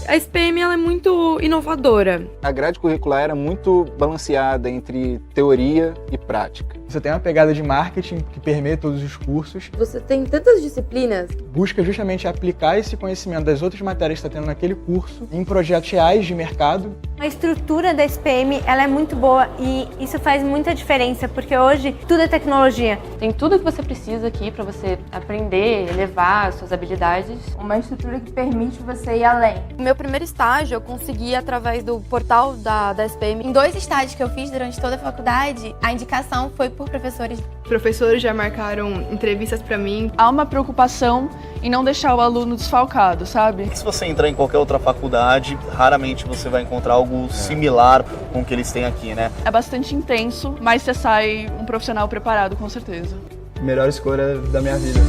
A SPM ela é muito inovadora. A grade curricular era muito balanceada entre teoria e prática. Você tem uma pegada de marketing que permeia todos os cursos. Você tem tantas disciplinas. Busca justamente aplicar esse conhecimento das outras matérias que está tendo naquele curso em projetos reais de mercado. A estrutura da SPM ela é muito boa e isso faz muita diferença, porque hoje tudo é tecnologia. Tem tudo que você precisa aqui para você aprender, elevar as suas habilidades. Uma estrutura que permite você ir além. O meu primeiro estágio eu consegui através do portal da SPM. Em 2 estágios que eu fiz durante toda a faculdade, a indicação foi por professores. Professores já marcaram entrevistas para mim. Há uma preocupação em não deixar o aluno desfalcado, sabe? Se você entrar em qualquer outra faculdade, raramente você vai encontrar algo similar com o que eles têm aqui, né? É bastante intenso, mas você sai um profissional preparado, com certeza. Melhor escolha da minha vida.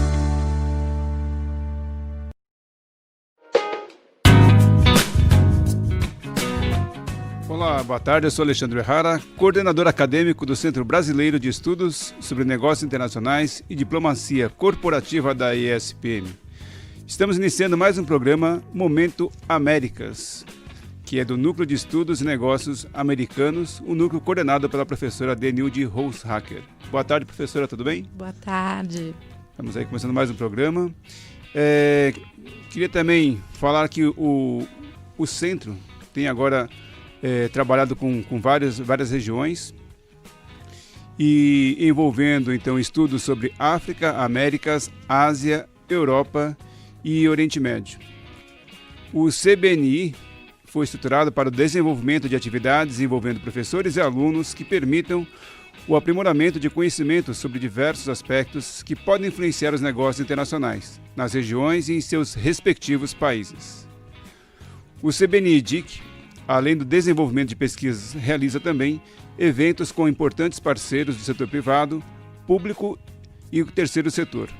Olá, boa tarde, eu sou Alexandre Errara, coordenador acadêmico do Centro Brasileiro de Estudos sobre Negócios Internacionais e Diplomacia Corporativa da ESPM. Estamos iniciando mais um programa Momento Américas, que é do Núcleo de Estudos e Negócios Americanos, o núcleo coordenado pela professora Denilde Roushacker. Boa tarde, professora, tudo bem? Boa tarde. Estamos aí começando mais um programa. Queria também falar que o centro tem agora trabalhado com várias regiões e envolvendo então estudos sobre África, Américas, Ásia, Europa e Oriente Médio. O CBNI foi estruturado para o desenvolvimento de atividades envolvendo professores e alunos que permitam o aprimoramento de conhecimentos sobre diversos aspectos que podem influenciar os negócios internacionais, nas regiões e em seus respectivos países. O CBNI-DIC, além do desenvolvimento de pesquisas, realiza também eventos com importantes parceiros do setor privado, público e o terceiro setor.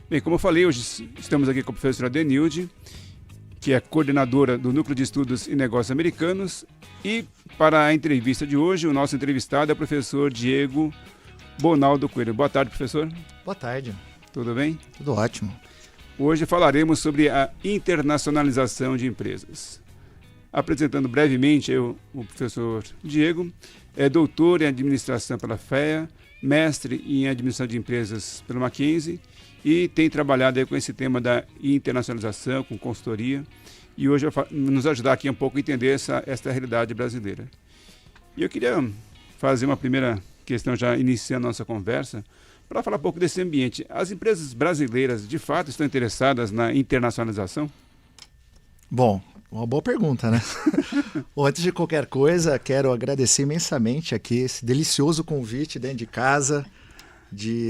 Bem, como eu falei, hoje estamos aqui com a professora Denilde, que é coordenadora do Núcleo de Estudos e Negócios Americanos, e para a entrevista de hoje, o nosso entrevistado é o professor Diego Bonaldo Coelho. Boa tarde, professor. Boa tarde. Tudo bem? Tudo ótimo. Hoje falaremos sobre a internacionalização de empresas. Apresentando brevemente o professor Diego, é doutor em administração pela FEA, mestre em administração de empresas pelo Mackenzie e tem trabalhado aí com esse tema da internacionalização, com consultoria, e hoje vai nos ajudar aqui um pouco a entender esta realidade brasileira. E eu queria fazer uma primeira questão, já iniciando a nossa conversa, para falar um pouco desse ambiente. As empresas brasileiras, de fato, estão interessadas na internacionalização? Bom, uma boa pergunta, né? Bom, antes de qualquer coisa, quero agradecer imensamente aqui esse delicioso convite dentro de casa,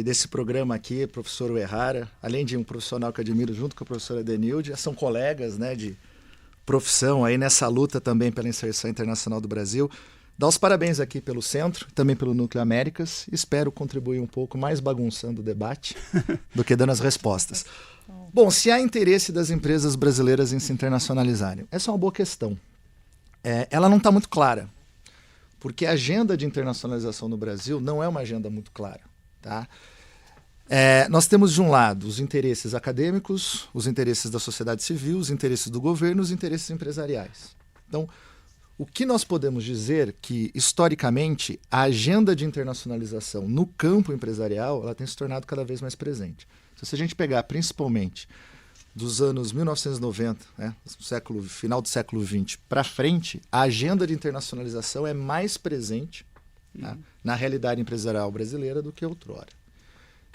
desse programa aqui, professor Errara, além de um profissional que eu admiro junto com a professora Denilde, são colegas, né, de profissão aí nessa luta também pela inserção internacional do Brasil. Dar os parabéns aqui pelo Centro, também pelo Núcleo Américas. Espero contribuir um pouco mais bagunçando o debate do que dando as respostas. Bom, se há interesse das empresas brasileiras em se internacionalizarem, essa é uma boa questão. Ela não está muito clara, porque a agenda de internacionalização no Brasil não é uma agenda muito clara. Tá? Nós temos, de um lado, os interesses acadêmicos, os interesses da sociedade civil, os interesses do governo, os interesses empresariais. Então, o que nós podemos dizer que, historicamente, a agenda de internacionalização no campo empresarial ela tem se tornado cada vez mais presente. Então, se a gente pegar, principalmente, dos anos 1990, né, final do século XX para frente, a agenda de internacionalização é mais presente na realidade empresarial brasileira do que outrora.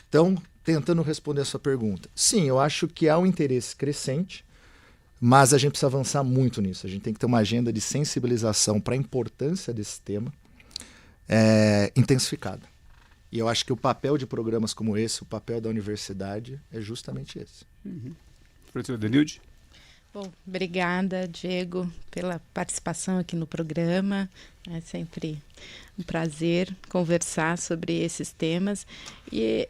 Então, tentando responder a sua pergunta, sim, eu acho que há um interesse crescente, mas a gente precisa avançar muito nisso. A gente tem que ter uma agenda de sensibilização para a importância desse tema intensificada. E eu acho que o papel de programas como esse, o papel da universidade, é justamente esse. Professor Denilde? Bom, obrigada, Diego, pela participação aqui no programa. É sempre um prazer conversar sobre esses temas. E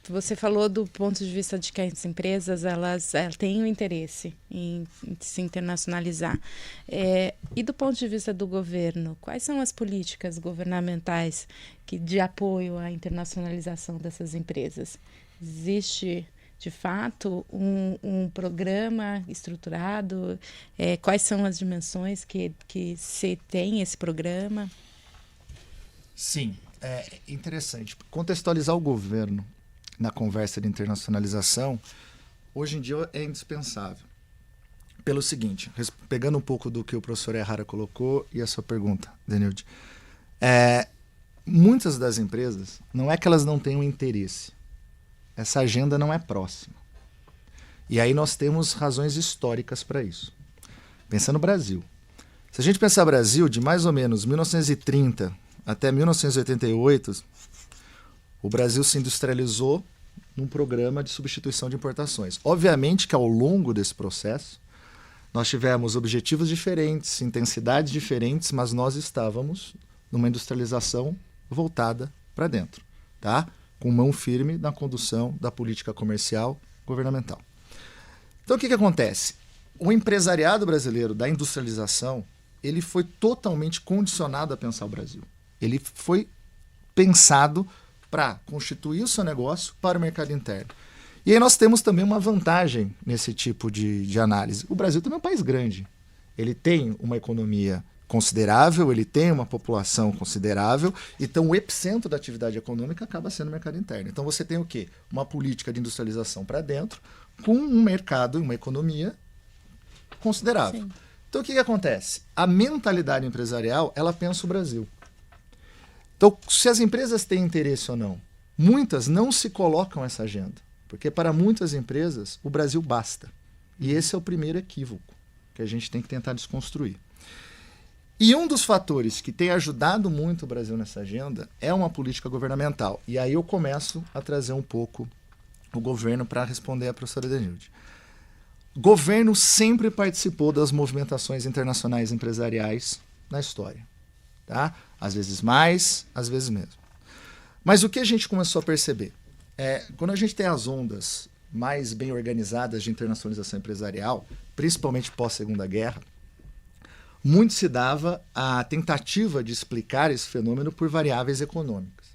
você falou do ponto de vista de que as empresas elas têm um interesse em se internacionalizar. E do ponto de vista do governo, quais são as políticas governamentais de apoio à internacionalização dessas empresas? Existe de fato, um programa estruturado? Quais são as dimensões que se tem esse programa? Sim, é interessante. Contextualizar o governo na conversa de internacionalização, hoje em dia é indispensável. Pelo seguinte, pegando um pouco do que o professor Errara colocou e a sua pergunta, Denilde, muitas das empresas, não é que elas não tenham interesse, essa agenda não é próxima. E aí nós temos razões históricas para isso. Pensando no Brasil. Se a gente pensar Brasil, de mais ou menos 1930 até 1988, o Brasil se industrializou num programa de substituição de importações. Obviamente que ao longo desse processo, nós tivemos objetivos diferentes, intensidades diferentes, mas nós estávamos numa industrialização voltada para dentro, tá? Com mão firme na condução da política comercial governamental. Então o que acontece? O empresariado brasileiro da industrialização, ele foi totalmente condicionado a pensar o Brasil. Ele foi pensado para constituir o seu negócio para o mercado interno. E aí nós temos também uma vantagem nesse tipo de análise. O Brasil também é um país grande. Ele tem uma economia considerável, ele tem uma população considerável, então o epicentro da atividade econômica acaba sendo o mercado interno. Então você tem o quê? Uma política de industrialização para dentro, com um mercado e uma economia considerável. Sim. Então o que acontece? A mentalidade empresarial, ela pensa o Brasil. Então, se as empresas têm interesse ou não, muitas não se colocam essa agenda. Porque para muitas empresas, o Brasil basta. E esse é o primeiro equívoco que a gente tem que tentar desconstruir. E um dos fatores que tem ajudado muito o Brasil nessa agenda é uma política governamental. E aí eu começo a trazer um pouco o governo para responder a professora Denilde. O governo sempre participou das movimentações internacionais empresariais na história. Tá? Às vezes mais, às vezes menos. Mas o que a gente começou a perceber? Quando a gente tem as ondas mais bem organizadas de internacionalização empresarial, principalmente pós-Segunda Guerra, muito se dava a tentativa de explicar esse fenômeno por variáveis econômicas.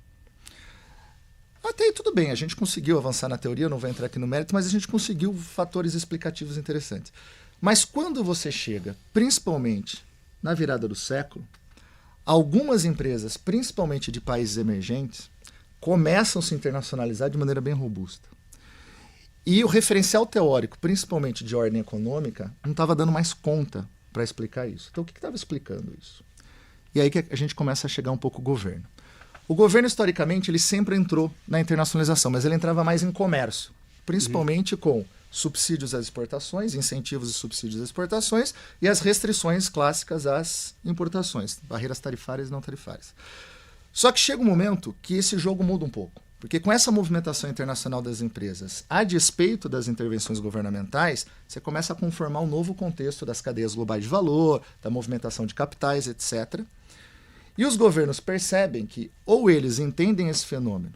Até aí tudo bem, a gente conseguiu avançar na teoria, eu não vou entrar aqui no mérito, mas a gente conseguiu fatores explicativos interessantes. Mas quando você chega, principalmente na virada do século, algumas empresas, principalmente de países emergentes, começam a se internacionalizar de maneira bem robusta. E o referencial teórico, principalmente de ordem econômica, não estava dando mais conta para explicar isso. Então, o que estava explicando isso? E aí que a gente começa a chegar um pouco ao governo. O governo, historicamente, ele sempre entrou na internacionalização, mas ele entrava mais em comércio, principalmente com subsídios às exportações, incentivos e subsídios às exportações e as restrições clássicas às importações, barreiras tarifárias e não tarifárias. Só que chega um momento que esse jogo muda um pouco, porque com essa movimentação internacional das empresas, a despeito das intervenções governamentais, você começa a conformar um novo contexto das cadeias globais de valor, da movimentação de capitais, etc. E os governos percebem que ou eles entendem esse fenômeno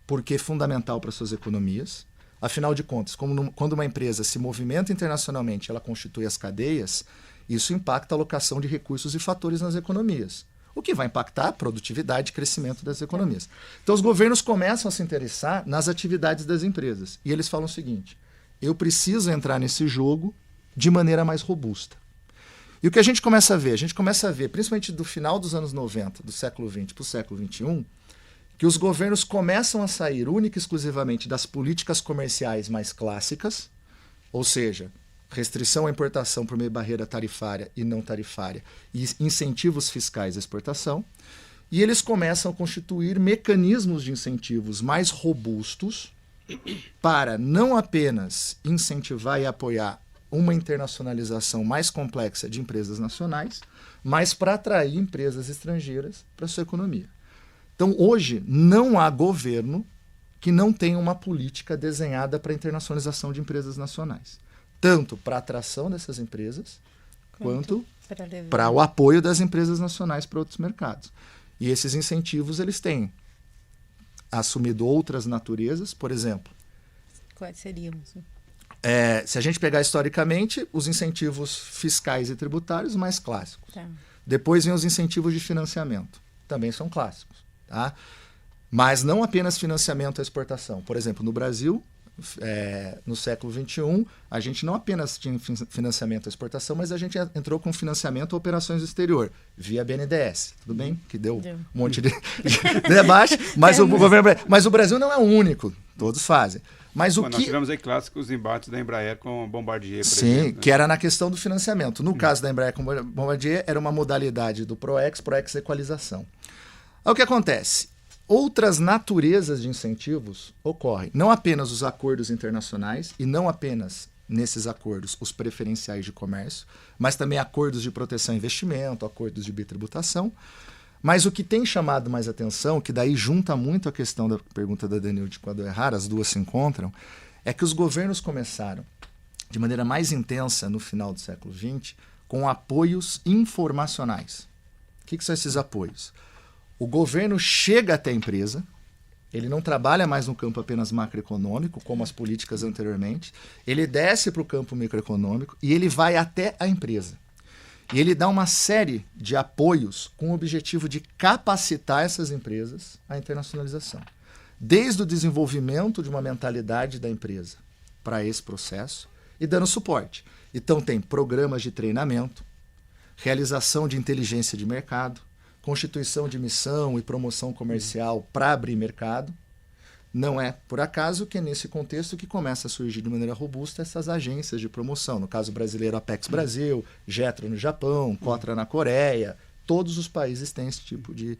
porque é fundamental para suas economias, afinal de contas, quando uma empresa se movimenta internacionalmente, ela constitui as cadeias, isso impacta a alocação de recursos e fatores nas economias, o que vai impactar a produtividade e crescimento das economias. Então os governos começam a se interessar nas atividades das empresas. E eles falam o seguinte: eu preciso entrar nesse jogo de maneira mais robusta. E o que a gente começa a ver? A gente começa a ver, principalmente do final dos anos 90, do século XX para o século XXI, que os governos começam a sair única e exclusivamente das políticas comerciais mais clássicas, ou seja, restrição à importação por meio de barreira tarifária e não tarifária e incentivos fiscais à exportação, e eles começam a constituir mecanismos de incentivos mais robustos para não apenas incentivar e apoiar uma internacionalização mais complexa de empresas nacionais, mas para atrair empresas estrangeiras para a sua economia. Então, hoje, não há governo que não tenha uma política desenhada para a internacionalização de empresas nacionais. Tanto para a atração dessas empresas, quanto para o apoio das empresas nacionais para outros mercados. E esses incentivos, eles têm assumido outras naturezas, por exemplo. Quais seriam? Se a gente pegar historicamente, os incentivos fiscais e tributários mais clássicos. Tá. Depois vem os incentivos de financiamento, também são clássicos. Tá? Mas não apenas financiamento à exportação. Por exemplo, no Brasil, no século XXI, a gente não apenas tinha financiamento à exportação, mas a gente entrou com financiamento a operações do exterior, via BNDES, tudo bem? Que deu um monte de debate, mas o Brasil não é o único, todos fazem. Mas nós tivemos aí clássicos embates da Embraer com a Bombardier, por exemplo. Sim, né? que era na questão do financiamento. No caso da Embraer com a Bombardier, era uma modalidade do PROEX equalização. Aí o que acontece? Outras naturezas de incentivos ocorrem. Não apenas os acordos internacionais e não apenas nesses acordos os preferenciais de comércio, mas também acordos de proteção ao investimento, acordos de bitributação. Mas o que tem chamado mais atenção, que daí junta muito a questão da pergunta da Danil de quando errar, as duas se encontram, é que os governos começaram de maneira mais intensa no final do século XX com apoios informacionais. O que são esses apoios? O governo chega até a empresa, ele não trabalha mais no campo apenas macroeconômico, como as políticas anteriormente, ele desce para o campo microeconômico e ele vai até a empresa. E ele dá uma série de apoios com o objetivo de capacitar essas empresas à internacionalização. Desde o desenvolvimento de uma mentalidade da empresa para esse processo e dando suporte. Então tem programas de treinamento, realização de inteligência de mercado, constituição de missão e promoção comercial para abrir mercado. Não é por acaso que é nesse contexto que começa a surgir de maneira robusta essas agências de promoção. No caso brasileiro, Apex Brasil, Jetro no Japão, Cotra na Coreia. Todos os países têm esse tipo de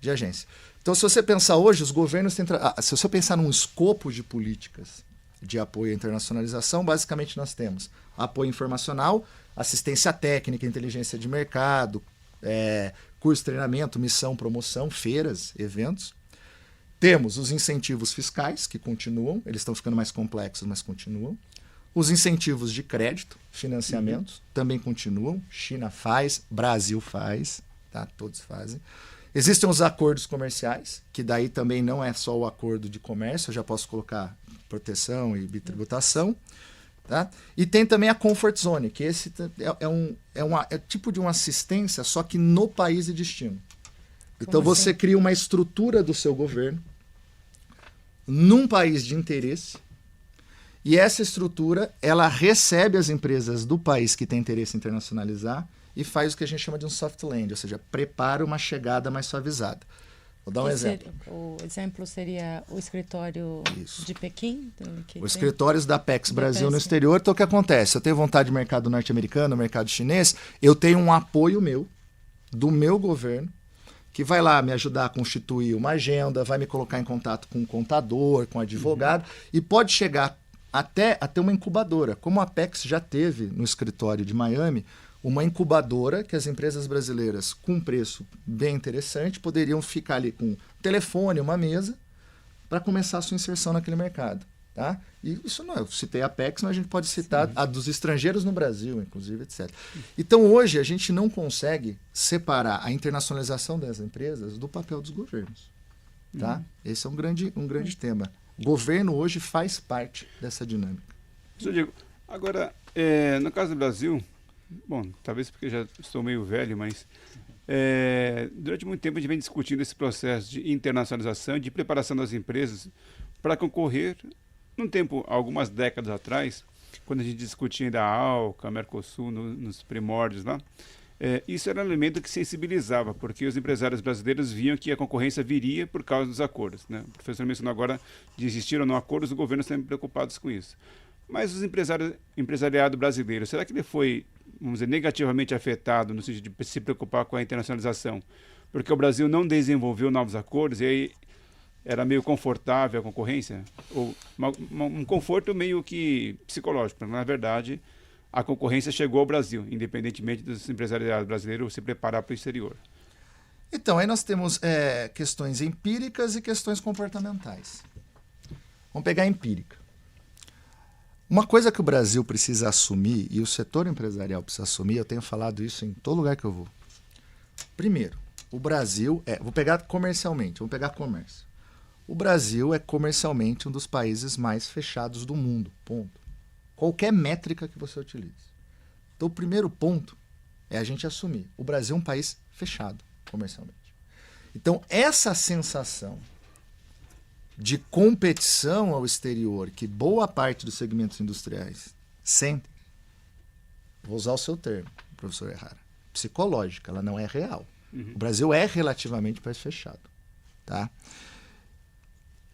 agência. Então, se você pensar hoje, os governos têm... se você pensar num escopo de políticas de apoio à internacionalização, basicamente nós temos apoio informacional, assistência técnica, inteligência de mercado, curso, treinamento, missão, promoção, feiras, eventos. Temos os incentivos fiscais, que continuam, eles estão ficando mais complexos, mas continuam. Os incentivos de crédito, financiamentos, também continuam. China faz, Brasil faz, tá? Todos fazem. Existem os acordos comerciais, que daí também não é só o acordo de comércio, eu já posso colocar proteção e bitributação. Tá? E tem também a Comfort Zone, que esse é tipo de uma assistência, só que no país de destino. Então você cria uma estrutura do seu governo num país de interesse e essa estrutura ela recebe as empresas do país que tem interesse em internacionalizar e faz o que a gente chama de um soft land, ou seja, prepara uma chegada mais suavizada. Vou dar um exemplo. O exemplo seria o escritório de Pequim? Os escritórios da Apex Brasil no exterior. Então, o que acontece? Eu tenho vontade de mercado norte-americano, mercado chinês, eu tenho um apoio do meu governo, que vai lá me ajudar a constituir uma agenda, vai me colocar em contato com um contador, com um advogado, e pode chegar até a ter uma incubadora, como a Apex já teve no escritório de Miami, uma incubadora que as empresas brasileiras, com um preço bem interessante, poderiam ficar ali com um telefone, uma mesa, para começar a sua inserção naquele mercado. Tá? E isso não, eu citei a Apex, mas a gente pode citar a dos estrangeiros no Brasil, inclusive, etc. Então, hoje, a gente não consegue separar a internacionalização das empresas do papel dos governos. Tá? Esse é um grande tema. O governo hoje faz parte dessa dinâmica. Eu digo, agora, no caso do Brasil, bom, talvez porque já estou meio velho, mas durante muito tempo a gente vem discutindo esse processo de internacionalização, de preparação das empresas para concorrer. Num tempo, algumas décadas atrás, quando a gente discutia ainda a ALCA, Mercosul, nos primórdios lá, isso era um elemento que sensibilizava, porque os empresários brasileiros viam que a concorrência viria por causa dos acordos. Né? O professor mencionou agora de existir ou não acordos, os governos sempre preocupados com isso. Mas empresariado brasileiro, será que ele foi, vamos dizer, negativamente afetado no sentido de se preocupar com a internacionalização? Porque o Brasil não desenvolveu novos acordos e aí era meio confortável a concorrência? Ou um conforto meio que psicológico. Na verdade, a concorrência chegou ao Brasil, independentemente dos empresariados brasileiros se preparar para o exterior. Então, aí nós temos questões empíricas e questões comportamentais. Vamos pegar a empírica. Uma coisa que o Brasil precisa assumir, e o setor empresarial precisa assumir, eu tenho falado isso em todo lugar que eu vou. Primeiro, o Brasil vou pegar comercialmente, vamos pegar comércio. O Brasil é comercialmente um dos países mais fechados do mundo, ponto. Qualquer métrica que você utilize. Então, o primeiro ponto é a gente assumir. O Brasil é um país fechado comercialmente. Então, essa sensação de competição ao exterior que boa parte dos segmentos industriais sentem, vou usar o seu termo, professor Errara, psicológica, ela não é real. O Brasil é relativamente país fechado. Tá?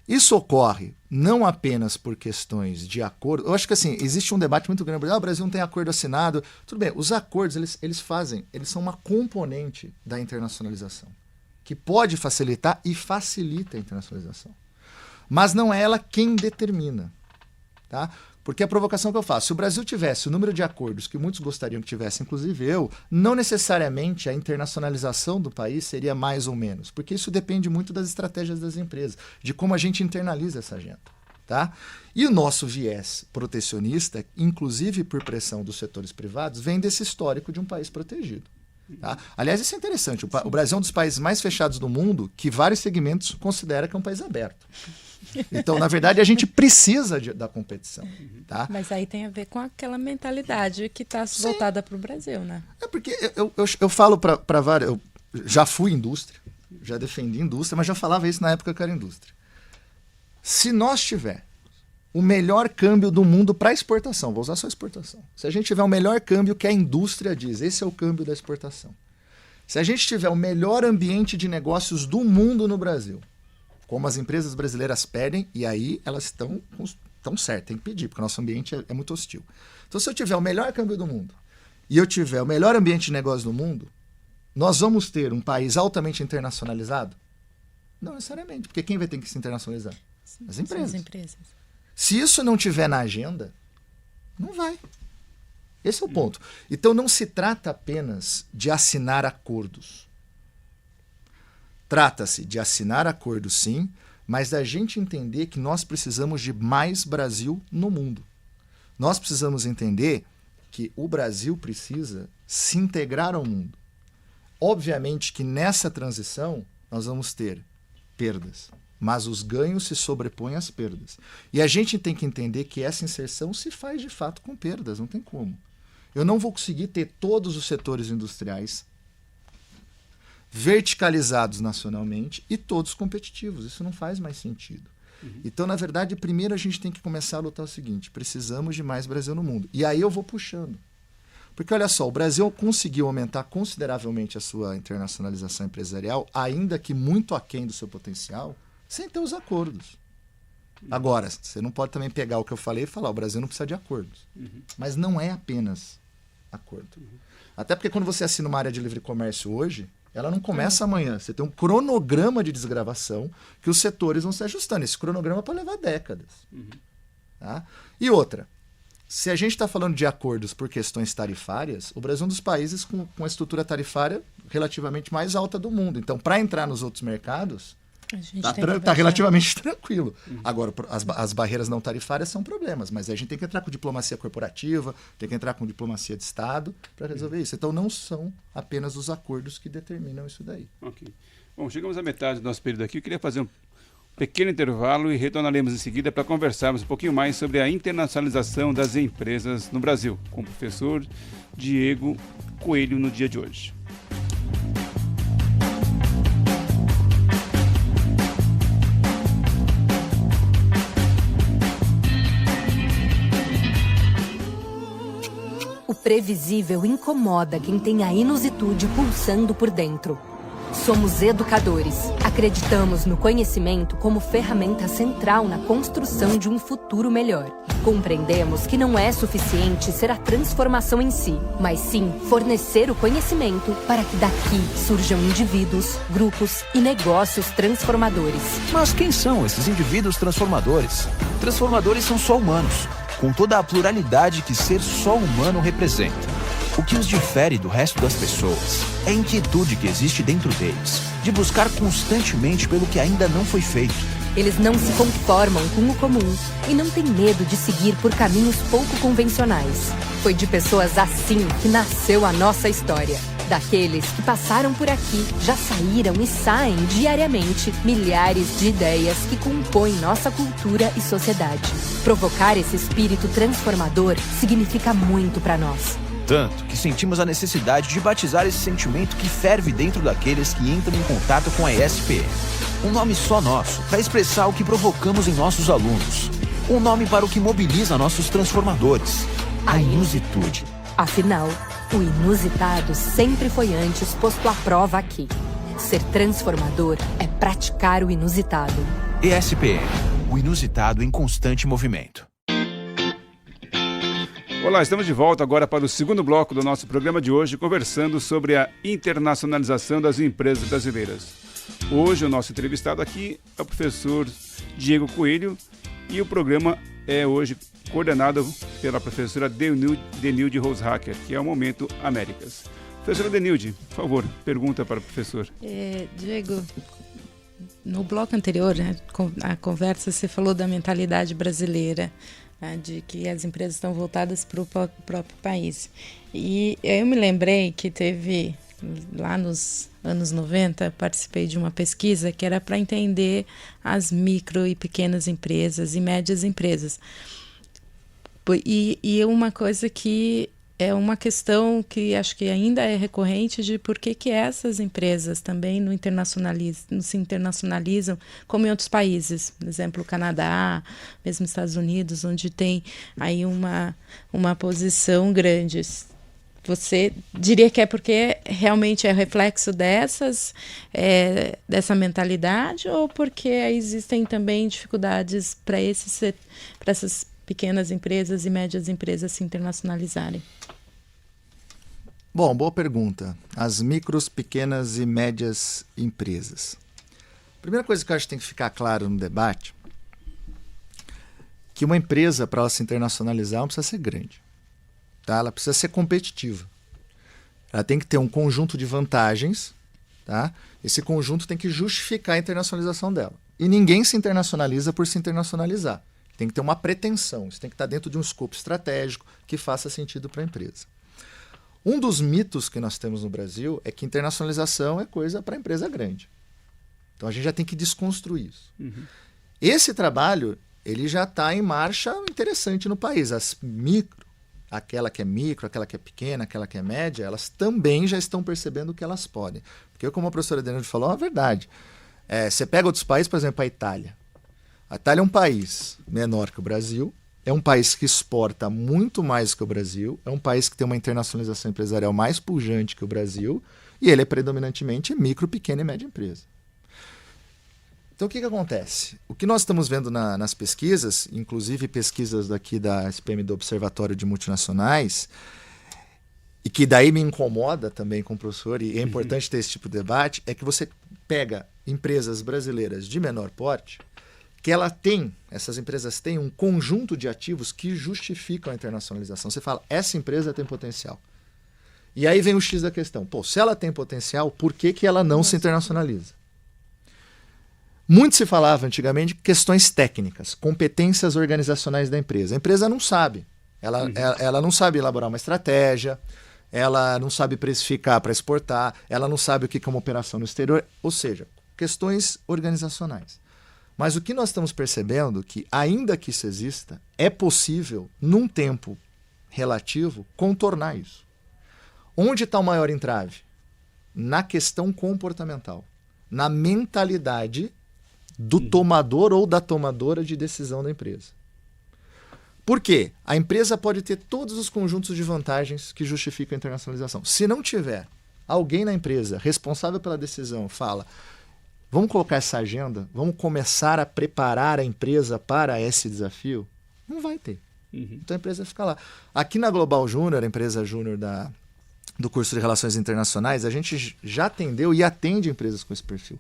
Isso ocorre não apenas por questões de acordo. Eu acho que assim, existe um debate muito grande. O Brasil não tem acordo assinado. Tudo bem, os acordos eles são uma componente da internacionalização, que pode facilitar e facilita a internacionalização. Mas não é ela quem determina. Tá? Porque a provocação que eu faço, se o Brasil tivesse o número de acordos que muitos gostariam que tivesse, inclusive eu, não necessariamente a internacionalização do país seria mais ou menos, porque isso depende muito das estratégias das empresas, de como a gente internaliza essa agenda. Tá? E o nosso viés protecionista, inclusive por pressão dos setores privados, vem desse histórico de um país protegido. Tá? Aliás, isso é interessante. O Brasil é um dos países mais fechados do mundo que vários segmentos consideram que é um país aberto. Então, na verdade, a gente precisa da competição. Tá? Mas aí tem a ver com aquela mentalidade que está voltada para o Brasil, né? É porque eu falo para várias... Eu já fui indústria, já defendi indústria, mas já falava isso na época que era indústria. Se nós tivermos o melhor câmbio do mundo para exportação, vou usar só exportação. Se a gente tiver o melhor câmbio que a indústria diz, esse é o câmbio da exportação. Se a gente tiver o melhor ambiente de negócios do mundo no Brasil, como as empresas brasileiras pedem, e aí elas estão certas, tem que pedir, porque o nosso ambiente é muito hostil. Então, se eu tiver o melhor câmbio do mundo e eu tiver o melhor ambiente de negócio do mundo, nós vamos ter um país altamente internacionalizado? Não necessariamente, porque quem vai ter que se internacionalizar? As empresas. Se isso não tiver na agenda, não vai. Esse é o ponto. Então, não se trata apenas de assinar acordos. Trata-se de assinar acordos, sim, mas da gente entender que nós precisamos de mais Brasil no mundo. Nós precisamos entender que o Brasil precisa se integrar ao mundo. Obviamente que nessa transição nós vamos ter perdas, mas os ganhos se sobrepõem às perdas. E a gente tem que entender que essa inserção se faz de fato com perdas, não tem como. Eu não vou conseguir ter todos os setores industriais verticalizados nacionalmente e todos competitivos. Isso não faz mais sentido. Então, na verdade, primeiro a gente tem que começar a lutar o seguinte: precisamos de mais Brasil no mundo. E aí eu vou puxando. Porque, olha só, o Brasil conseguiu aumentar consideravelmente a sua internacionalização empresarial, ainda que muito aquém do seu potencial, sem ter os acordos. Agora, você não pode também pegar o que eu falei e falar: o Brasil não precisa de acordos. Mas não é apenas acordo. Até porque quando você assina uma área de livre comércio hoje, ela não começa amanhã. Você tem um cronograma de desgravação que os setores vão se ajustando. Esse cronograma pode levar décadas. Tá? E outra, se a gente está falando de acordos por questões tarifárias, o Brasil é um dos países com a estrutura tarifária relativamente mais alta do mundo. Então, para entrar nos outros mercados, está relativamente tranquilo. Agora, as barreiras não tarifárias são problemas, mas a gente tem que entrar com diplomacia corporativa, tem que entrar com diplomacia de Estado para resolver isso. Então, não são apenas os acordos que determinam isso daí. Ok. Bom, chegamos à metade do nosso período aqui. Eu queria fazer um pequeno intervalo e retornaremos em seguida para conversarmos um pouquinho mais sobre a internacionalização das empresas no Brasil, com o professor Diego Coelho no dia de hoje. O previsível incomoda quem tem a inusitude pulsando por dentro. Somos educadores. Acreditamos no conhecimento como ferramenta central na construção de um futuro melhor. Compreendemos que não é suficiente ser a transformação em si, mas sim fornecer o conhecimento para que daqui surjam indivíduos, grupos e negócios transformadores. Mas quem são esses indivíduos transformadores? Transformadores são só humanos, com toda a pluralidade que ser só humano representa. O que os difere do resto das pessoas é a inquietude que existe dentro deles, de buscar constantemente pelo que ainda não foi feito. Eles não se conformam com o comum e não têm medo de seguir por caminhos pouco convencionais. Foi de pessoas assim que nasceu a nossa história. Daqueles que passaram por aqui, já saíram e saem diariamente milhares de ideias que compõem nossa cultura e sociedade. Provocar esse espírito transformador significa muito para nós. Tanto que sentimos a necessidade de batizar esse sentimento que ferve dentro daqueles que entram em contato com a ESPM. Um nome só nosso, para expressar o que provocamos em nossos alunos. Um nome para o que mobiliza nossos transformadores. A Inusitude. Afinal, o inusitado sempre foi antes posto à prova aqui. Ser transformador é praticar o inusitado. ESPM, o inusitado em constante movimento. Olá, estamos de volta agora para o segundo bloco do nosso programa de hoje, conversando sobre a internacionalização das empresas brasileiras. Hoje o nosso entrevistado aqui é o professor Diego Coelho e o programa é hoje coordenado pela professora Denilde Roshacker, que é o Momento Américas. Professora Denilde, por favor, pergunta para o professor. Diego, no bloco anterior, né, a conversa, você falou da mentalidade brasileira, né, de que as empresas estão voltadas para o próprio país. E eu me lembrei que teve, lá nos anos 90, participei de uma pesquisa que era para entender as micro e pequenas empresas e médias empresas. E uma coisa que é uma questão que acho que ainda é recorrente de por que essas empresas também não se internacionalizam como em outros países, por exemplo, o Canadá, mesmo Estados Unidos, onde tem aí uma posição grande. Você diria que é porque realmente é reflexo dessa mentalidade ou porque existem também dificuldades para essas pequenas empresas e médias empresas se internacionalizarem? Bom, boa pergunta. As micros, pequenas e médias empresas. A primeira coisa que eu acho que tem que ficar claro no debate que uma empresa, para ela se internacionalizar, não precisa ser grande. Tá? Ela precisa ser competitiva. Ela tem que ter um conjunto de vantagens. Tá? Esse conjunto tem que justificar a internacionalização dela. E ninguém se internacionaliza por se internacionalizar. Tem que ter uma pretensão. Isso tem que estar dentro de um escopo estratégico que faça sentido para a empresa. Um dos mitos que nós temos no Brasil é que internacionalização é coisa para empresa grande. Então a gente já tem que desconstruir isso. Uhum. Esse trabalho ele já está em marcha interessante no país. As micro, aquela que é micro, aquela que é pequena, aquela que é média, elas também já estão percebendo que elas podem. Porque como a professora Denilde falou, é uma verdade. Você pega outros países, por exemplo, a Itália. A Itália é um país menor que o Brasil, é um país que exporta muito mais que o Brasil, é um país que tem uma internacionalização empresarial mais pujante que o Brasil, e ele é predominantemente micro, pequena e média empresa. Então o que acontece? O que nós estamos vendo nas pesquisas, inclusive pesquisas daqui da SPM do Observatório de Multinacionais, e que daí me incomoda também com o professor, e é importante ter esse tipo de debate, é que você pega empresas brasileiras de menor porte, que essas empresas têm um conjunto de ativos que justificam a internacionalização. Você fala, essa empresa tem potencial. E aí vem o X da questão. Se ela tem potencial, por que ela não se internacionaliza? Muito se falava antigamente de questões técnicas, competências organizacionais da empresa. A empresa não sabe. Ela não sabe elaborar uma estratégia, ela não sabe precificar para exportar, ela não sabe o que é uma operação no exterior. Ou seja, questões organizacionais. Mas o que nós estamos percebendo é que, ainda que isso exista, é possível, num tempo relativo, contornar isso. Onde está o maior entrave? Na questão comportamental, na mentalidade do tomador ou da tomadora de decisão da empresa. Por quê? A empresa pode ter todos os conjuntos de vantagens que justificam a internacionalização. Se não tiver alguém na empresa responsável pela decisão, fala... Vamos colocar essa agenda? Vamos começar a preparar a empresa para esse desafio? Não vai ter. Uhum. Então a empresa fica lá. Aqui na Global Júnior, a empresa júnior do curso de Relações Internacionais, a gente já atendeu e atende empresas com esse perfil.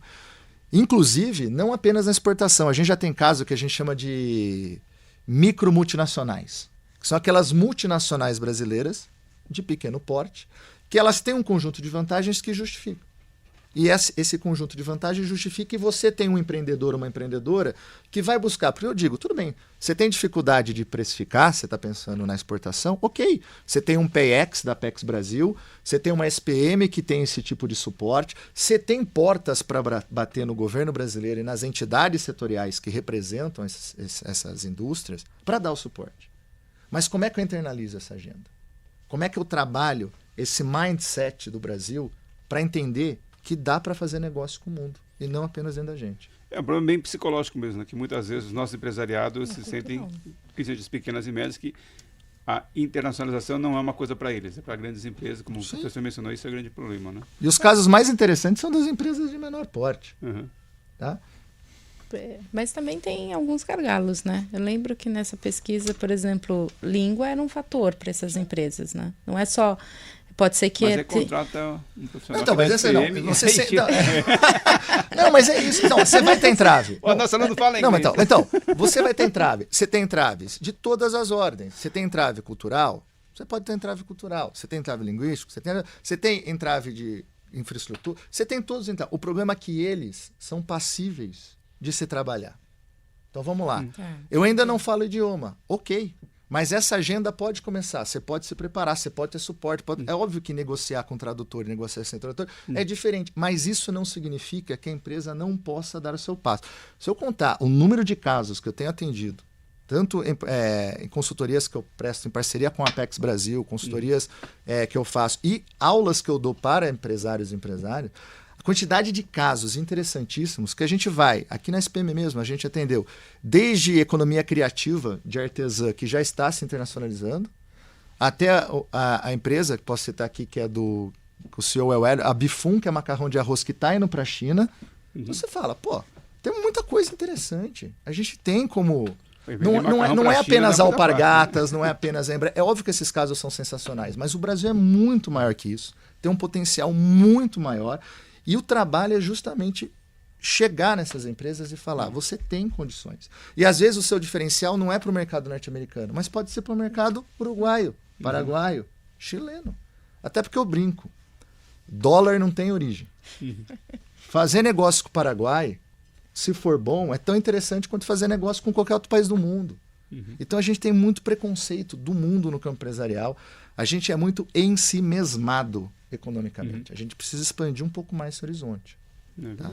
Inclusive, não apenas na exportação. A gente já tem caso que a gente chama de micro-multinacionais. Que são aquelas multinacionais brasileiras, de pequeno porte, que elas têm um conjunto de vantagens que justificam. E esse conjunto de vantagens justifica que você tem um empreendedor ou uma empreendedora que vai buscar. Porque eu digo, tudo bem, você tem dificuldade de precificar, você está pensando na exportação, ok. Você tem um PEX da PEX Brasil, você tem uma SPM que tem esse tipo de suporte, você tem portas para bater no governo brasileiro e nas entidades setoriais que representam essas indústrias para dar o suporte. Mas como é que eu internalizo essa agenda? Como é que eu trabalho esse mindset do Brasil para entender que dá para fazer negócio com o mundo? e não apenas dentro da gente. É um problema bem psicológico mesmo, né? Que muitas vezes os nossos empresariados se sentem, principalmente pequenas e médias, que a internacionalização não é uma coisa para eles, é para grandes empresas, como o professor mencionou, isso é o grande problema, né? E os casos mais interessantes são das empresas de menor porte. Tá? Mas também tem alguns gargalos, né? Eu lembro que nessa pesquisa, por exemplo, língua era um fator para essas empresas, né? Não é só... Pode ser que... Mas contrata um profissional então, mas essa não. Não, mas é isso. Então, você vai ter entrave. O nosso aluno fala inglês. Não, então, você vai ter entrave. Você tem entraves de todas as ordens. Você tem entrave cultural, você pode ter entrave cultural. Você tem entrave linguístico, você tem entrave de infraestrutura, você tem todos os entraves. O problema é que eles são passíveis de se trabalhar. Então, vamos lá. Eu ainda não falo idioma. Ok. Mas essa agenda pode começar, você pode se preparar, você pode ter suporte. É óbvio que negociar com tradutor e negociar sem tradutor é diferente, mas isso não significa que a empresa não possa dar o seu passo. Se eu contar o número de casos que eu tenho atendido, tanto em consultorias que eu presto em parceria com a Apex Brasil, consultorias que eu faço e aulas que eu dou para empresários e empresárias, a quantidade de casos interessantíssimos que a gente vai, aqui na SPM mesmo, a gente atendeu desde economia criativa de artesã, que já está se internacionalizando, até a empresa, que posso citar aqui, que é o CEO é o Hélio, a Bifum, que é macarrão de arroz, que está indo para a China. Você fala, pô, tem muita coisa interessante. A gente tem como... Não é apenas alpargatas, não é apenas a Embraer. É óbvio que esses casos são sensacionais, mas o Brasil é muito maior que isso. Tem um potencial muito maior. E o trabalho é justamente chegar nessas empresas e falar, você tem condições. E às vezes o seu diferencial não é para o mercado norte-americano, mas pode ser para o mercado uruguaio, paraguaio, chileno. Até porque eu brinco, dólar não tem origem. Fazer negócio com o Paraguai, se for bom, é tão interessante quanto fazer negócio com qualquer outro país do mundo. Então a gente tem muito preconceito do mundo no campo empresarial, a gente é muito ensimesmado economicamente. A gente precisa expandir um pouco mais esse horizonte. Tá?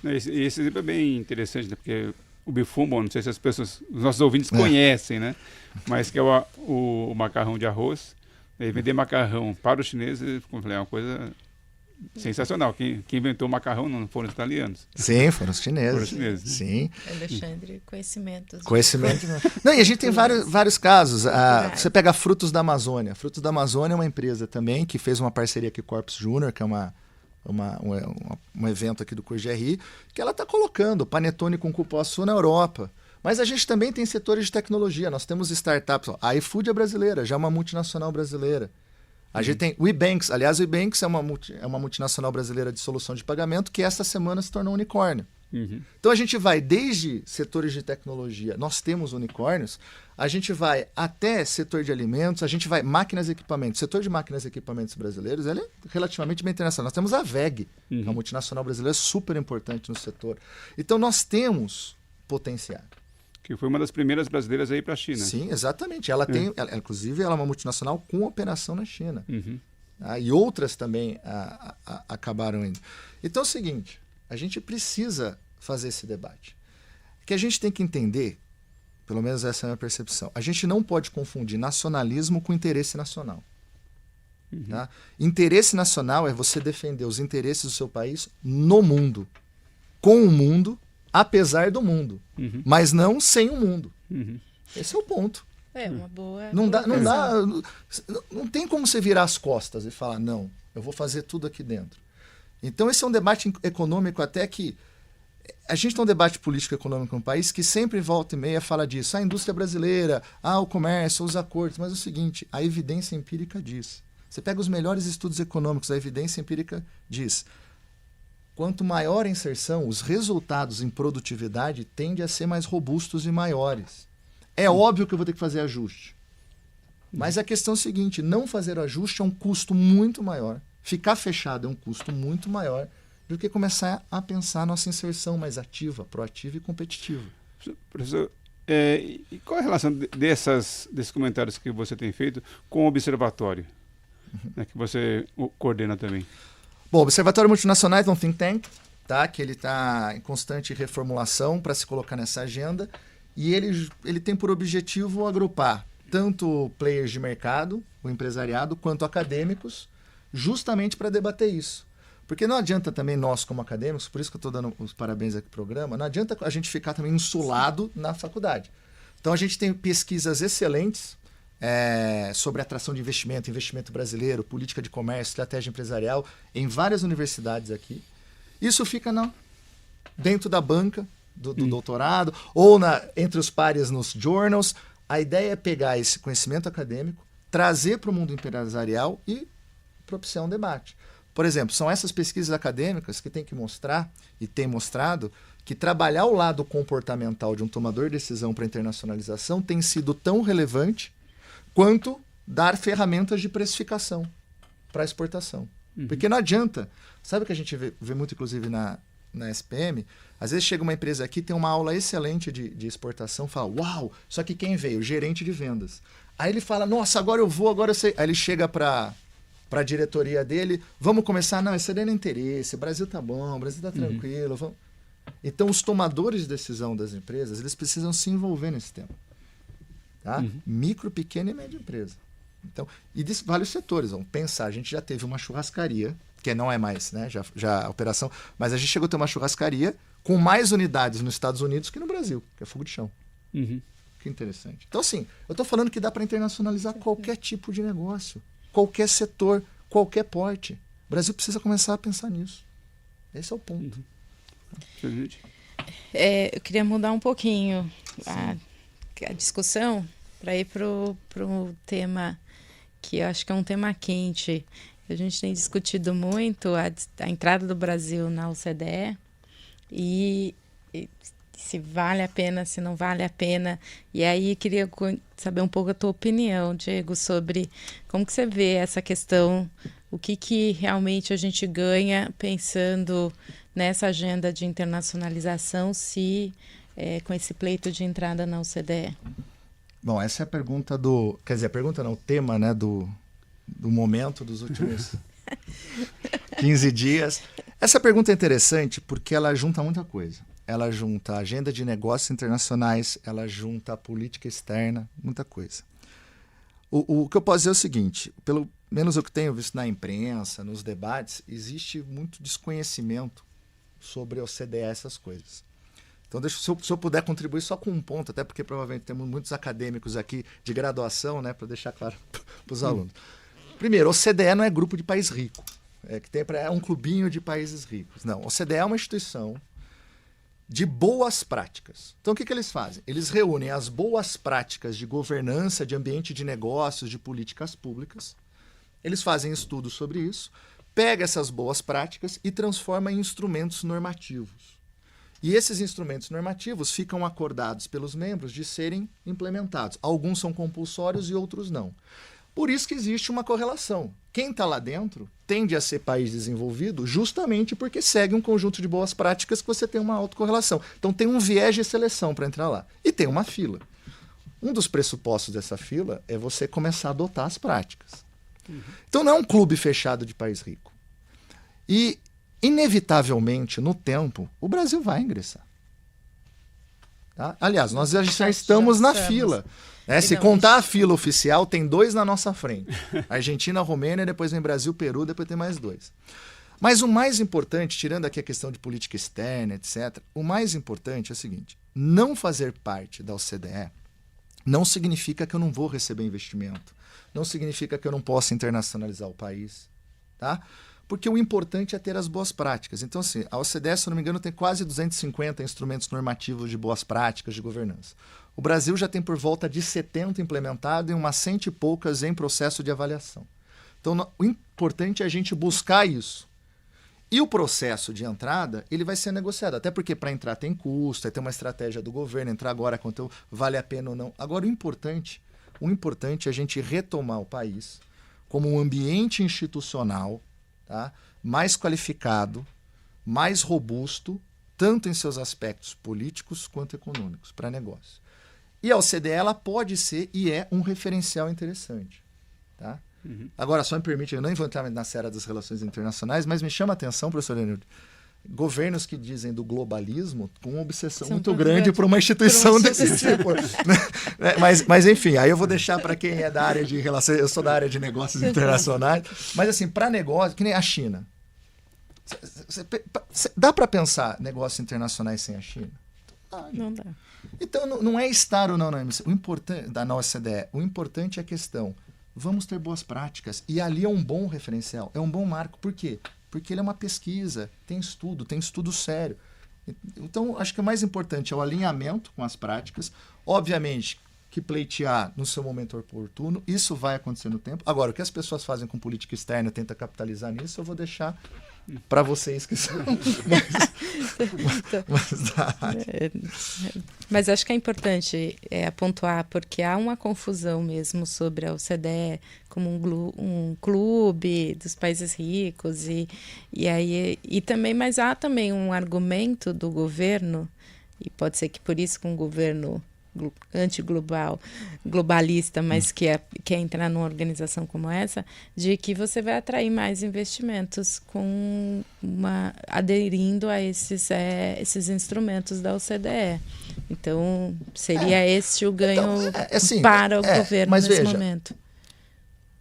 Esse exemplo é bem interessante, né? Porque o Bifum, não sei se os nossos ouvintes conhecem, né? Mas que é o macarrão de arroz. E vender macarrão para os chineses, como eu falei, é uma coisa sensacional. Quem inventou o macarrão não foram os italianos. Sim, foram os chineses. Foram os chineses. Sim. Alexandre, conhecimento. Não, e a gente tem vários casos. Você pega Frutos da Amazônia. Frutos da Amazônia é uma empresa também que fez uma parceria com o Corpus Júnior, que é um evento aqui do COGRI, que ela está colocando panetone com cupuaçu na Europa. Mas a gente também tem setores de tecnologia. Nós temos startups. A iFood é brasileira, já é uma multinacional brasileira. A gente tem o eBanks. Aliás, o eBanks é uma multinacional brasileira de solução de pagamento que esta semana se tornou unicórnio. Então a gente vai desde setores de tecnologia, nós temos unicórnios, a gente vai até setor de alimentos, a gente vai máquinas e equipamentos. O setor de máquinas e equipamentos brasileiros ele é relativamente bem internacional. Nós temos a VEG, uma multinacional brasileira super importante no setor. Então nós temos potencial. Que foi uma das primeiras brasileiras a ir para a China. Sim, exatamente. Inclusive, ela é uma multinacional com operação na China. E outras também acabaram indo. Então é o seguinte, a gente precisa fazer esse debate. Que a gente tem que entender, pelo menos essa é a minha percepção, a gente não pode confundir nacionalismo com interesse nacional. Tá? Interesse nacional é você defender os interesses do seu país no mundo, com o mundo, apesar do mundo, mas não sem o mundo. Esse é o ponto. É uma boa. Não tem como você virar as costas e falar, não, eu vou fazer tudo aqui dentro. Então esse é um debate econômico até que a gente tem um debate político econômico no país que sempre volta e meia fala disso. A indústria brasileira, o comércio, os acordos. Mas é o seguinte, a evidência empírica diz. Você pega os melhores estudos econômicos, a evidência empírica diz. Quanto maior a inserção, os resultados em produtividade tendem a ser mais robustos e maiores. É óbvio que eu vou ter que fazer ajuste. Mas a questão é a seguinte, não fazer o ajuste é um custo muito maior. Ficar fechado é um custo muito maior do que começar a pensar a nossa inserção mais ativa, proativa e competitiva. Professor, e qual a relação desses comentários que você tem feito com o Observatório, né, que você coordena também? Bom, o Observatório Multinacionais é um think tank, tá? Que ele está em constante reformulação para se colocar nessa agenda e ele tem por objetivo agrupar tanto players de mercado, o empresariado, quanto acadêmicos, justamente para debater isso. Porque não adianta também nós, como acadêmicos, por isso que eu estou dando os parabéns aqui pro programa, não adianta a gente ficar também insulado na faculdade. Então a gente tem pesquisas excelentes sobre atração de investimento brasileiro, política de comércio, estratégia empresarial, em várias universidades aqui. Isso fica dentro da banca do doutorado, ou entre os pares nos journals. A ideia é pegar esse conhecimento acadêmico, trazer para o mundo empresarial e propiciar um debate. Por exemplo, são essas pesquisas acadêmicas que têm que mostrar, e têm mostrado, que trabalhar o lado comportamental de um tomador de decisão para internacionalização tem sido tão relevante quanto dar ferramentas de precificação para exportação. Porque não adianta. Sabe o que a gente vê muito, inclusive, na SPM? Às vezes chega uma empresa aqui, tem uma aula excelente de exportação, fala, uau, só que quem veio? O gerente de vendas. Aí ele fala, nossa, agora eu sei. Aí ele chega para a diretoria dele, vamos começar, não, esse daí não é interesse, o Brasil tá bom, o Brasil tá tranquilo. Vamos... Então, os tomadores de decisão das empresas, eles precisam se envolver nesse tema. Tá? Micro, pequena e média empresa. Então, e de vários setores, vamos pensar, a gente já teve uma churrascaria, que não é mais, né, já a operação, mas a gente chegou a ter uma churrascaria com mais unidades nos Estados Unidos que no Brasil, que é fogo de chão. Que interessante. Então, assim, eu estou falando que dá para internacionalizar qualquer tipo de negócio, qualquer setor, qualquer porte. O Brasil precisa começar a pensar nisso. Esse é o ponto. Eu queria mudar um pouquinho a discussão para ir para o tema que eu acho que é um tema quente. A gente tem discutido muito a entrada do Brasil na OCDE e se vale a pena, se não vale a pena. E aí queria saber um pouco a tua opinião, Diego, sobre como que você vê essa questão, o que realmente a gente ganha pensando nessa agenda de internacionalização com esse pleito de entrada na OCDE. Bom, essa é a pergunta quer dizer, a pergunta não, o tema, né, do momento dos últimos 15 dias. Essa pergunta é interessante porque ela junta muita coisa. Ela junta a agenda de negócios internacionais, ela junta a política externa, muita coisa. O que eu posso dizer é o seguinte, pelo menos o que tenho visto na imprensa, nos debates, existe muito desconhecimento sobre a OCDE, essas coisas. Então, se eu puder contribuir só com um ponto, até porque provavelmente temos muitos acadêmicos aqui de graduação, né, para deixar claro para os alunos. Primeiro, a OCDE não é grupo de país rico, é um clubinho de países ricos. Não, a OCDE é uma instituição de boas práticas. Então, o que eles fazem? Eles reúnem as boas práticas de governança, de ambiente de negócios, de políticas públicas. Eles fazem estudos sobre isso, pega essas boas práticas e transforma em instrumentos normativos. E esses instrumentos normativos ficam acordados pelos membros de serem implementados. Alguns são compulsórios e outros não. Por isso que existe uma correlação. Quem está lá dentro tende a ser país desenvolvido justamente porque segue um conjunto de boas práticas que você tem uma autocorrelação. Então tem um viés de seleção para entrar lá. E tem uma fila. Um dos pressupostos dessa fila é você começar a adotar as práticas. Então não é um clube fechado de país rico. E, inevitavelmente, no tempo, o Brasil vai ingressar. Tá? Aliás, nós já estamos na fila. Né? Se contar a fila oficial, tem 2 na nossa frente. Argentina, Romênia, depois vem Brasil, Peru, depois tem mais 2. Mas o mais importante, tirando aqui a questão de política externa, etc., o mais importante é o seguinte, não fazer parte da OCDE não significa que eu não vou receber investimento, não significa que eu não possa internacionalizar o país, tá? Porque o importante é ter as boas práticas. Então, assim, a OCDE, se eu não me engano, tem quase 250 instrumentos normativos de boas práticas de governança. O Brasil já tem por volta de 70 implementados e umas 100 e poucas em processo de avaliação. Então, o importante é a gente buscar isso. E o processo de entrada, ele vai ser negociado. Até porque para entrar tem custo, aí tem uma estratégia do governo, entrar agora, quanto vale a pena ou não. Agora, o importante é a gente retomar o país como um ambiente institucional, tá, mais qualificado, mais robusto, tanto em seus aspectos políticos quanto econômicos, para negócio. E a OCDE, ela pode ser e é um referencial interessante. Tá? Agora, só me permite, eu não vou entrar na seara das relações internacionais, mas me chama a atenção, professor Lenildo, governos que dizem do globalismo com uma obsessão muito grande por uma instituição desse tipo. Mas, enfim, aí eu vou deixar para quem é da área de relações, eu sou da área de negócios internacionais, mas assim, para negócio, que nem a China. Dá para pensar negócios internacionais sem a China? Não dá. Então, não é estar ou não na OCDE. O importante é a questão. Vamos ter boas práticas. E ali é um bom referencial, é um bom marco. Por quê? Porque ele é uma pesquisa, tem estudo sério. Então, acho que o mais importante é o alinhamento com as práticas. Obviamente, que pleitear no seu momento oportuno, isso vai acontecer no tempo. Agora, o que as pessoas fazem com política externa, tenta capitalizar nisso, eu vou deixar para vocês que são mais da área. Mas acho que é importante pontuar, porque há uma confusão mesmo sobre a OCDE como um clube dos países ricos e também, mas há também um argumento do governo, e pode ser que por isso com o governo globalista, mas quer entrar numa organização como essa, de que você vai atrair mais investimentos aderindo a esses instrumentos da OCDE. Então, seria esse o ganho para o governo nesse momento.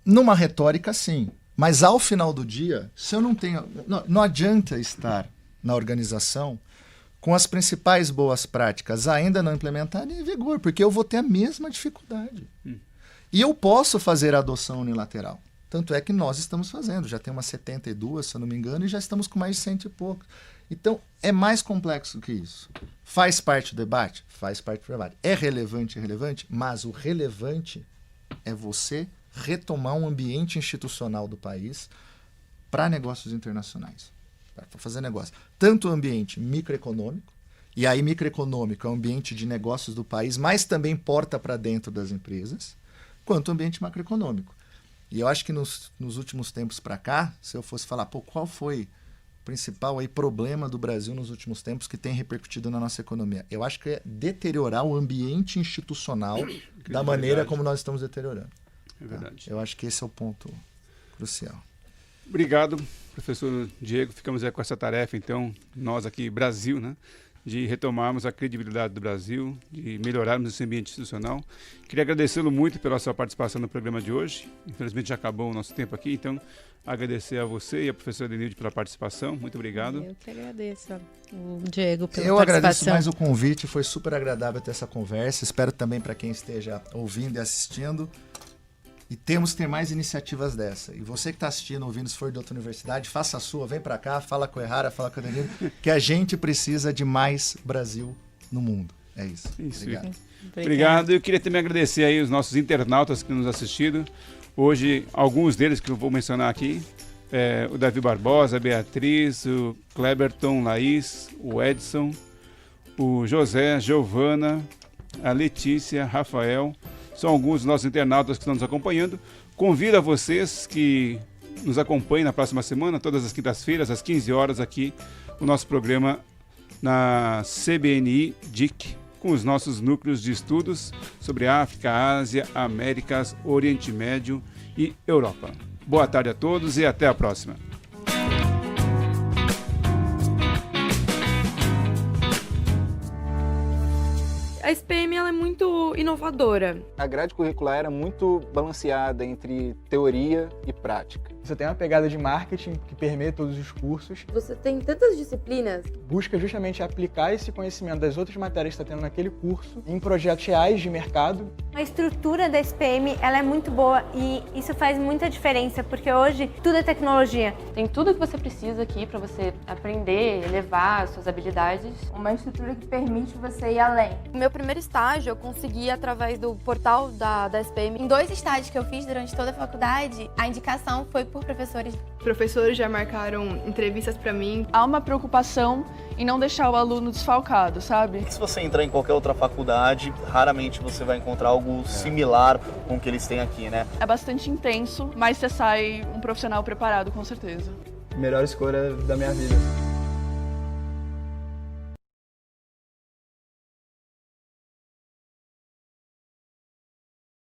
Numa retórica, sim. Mas ao final do dia, se eu não tenho... Não adianta estar na organização com as principais boas práticas ainda não implementadas em vigor, porque eu vou ter a mesma dificuldade. E eu posso fazer a adoção unilateral. Tanto é que nós estamos fazendo. Já tem umas 72, se eu não me engano, e já estamos com mais de 100 e pouco. Então, é mais complexo que isso. Faz parte do debate? Faz parte do debate. É relevante? É relevante? Mas o relevante é você retomar um ambiente institucional do país para negócios internacionais. Para fazer negócio. Tanto o ambiente microeconômico, e aí microeconômico é o ambiente de negócios do país, mas também porta para dentro das empresas, quanto o ambiente macroeconômico. E eu acho que nos últimos tempos para cá, se eu fosse falar, qual foi o principal problema do Brasil nos últimos tempos que tem repercutido na nossa economia? Eu acho que é deteriorar o ambiente institucional da maneira como nós estamos deteriorando. É verdade. Eu acho que esse é o ponto crucial. Obrigado, professor Diego. Ficamos com essa tarefa, então, nós aqui, Brasil, né, de retomarmos a credibilidade do Brasil, de melhorarmos esse ambiente institucional. Queria agradecê-lo muito pela sua participação no programa de hoje. Infelizmente já acabou o nosso tempo aqui, então agradecer a você e a professora Denilde pela participação. Muito obrigado. Eu que agradeço o Diego pela participação. Eu agradeço mais o convite, foi super agradável ter essa conversa. Espero também para quem esteja ouvindo e assistindo. E temos que ter mais iniciativas dessa. E você que está assistindo, ouvindo, se for de outra universidade, faça a sua, vem para cá, fala com a Errara, fala com a Danilo, que a gente precisa de mais Brasil no mundo. É isso. Obrigado. Obrigado. Eu queria também agradecer aí os nossos internautas que nos assistiram. Hoje, alguns deles que eu vou mencionar aqui, o Davi Barbosa, a Beatriz, o Kleberton, Laís, o Edson, o José, Giovana, a Letícia, Rafael. São alguns dos nossos internautas que estão nos acompanhando. Convido a vocês que nos acompanhem na próxima semana, todas as quintas-feiras, às 15 horas, aqui, o nosso programa na CBNI DIC, com os nossos núcleos de estudos sobre África, Ásia, Américas, Oriente Médio e Europa. Boa tarde a todos e até a próxima. A SPM ela é muito inovadora. A grade curricular era muito balanceada entre teoria e prática. Você tem uma pegada de marketing que permeia todos os cursos. Você tem tantas disciplinas. Busca justamente aplicar esse conhecimento das outras matérias que está tendo naquele curso em projetos reais de mercado. A estrutura da SPM ela é muito boa e isso faz muita diferença, porque hoje tudo é tecnologia. Tem tudo que você precisa aqui para você aprender, elevar as suas habilidades. Uma estrutura que permite você ir além. O meu primeiro estágio eu consegui através do portal da SPM. Em 2 estágios que eu fiz durante toda a faculdade, a indicação foi por professores. Professores já marcaram entrevistas para mim. Há uma preocupação em não deixar o aluno desfalcado, sabe? Se você entrar em qualquer outra faculdade, raramente você vai encontrar algo similar com o que eles têm aqui, né? É bastante intenso, mas você sai um profissional preparado, com certeza. Melhor escolha da minha vida.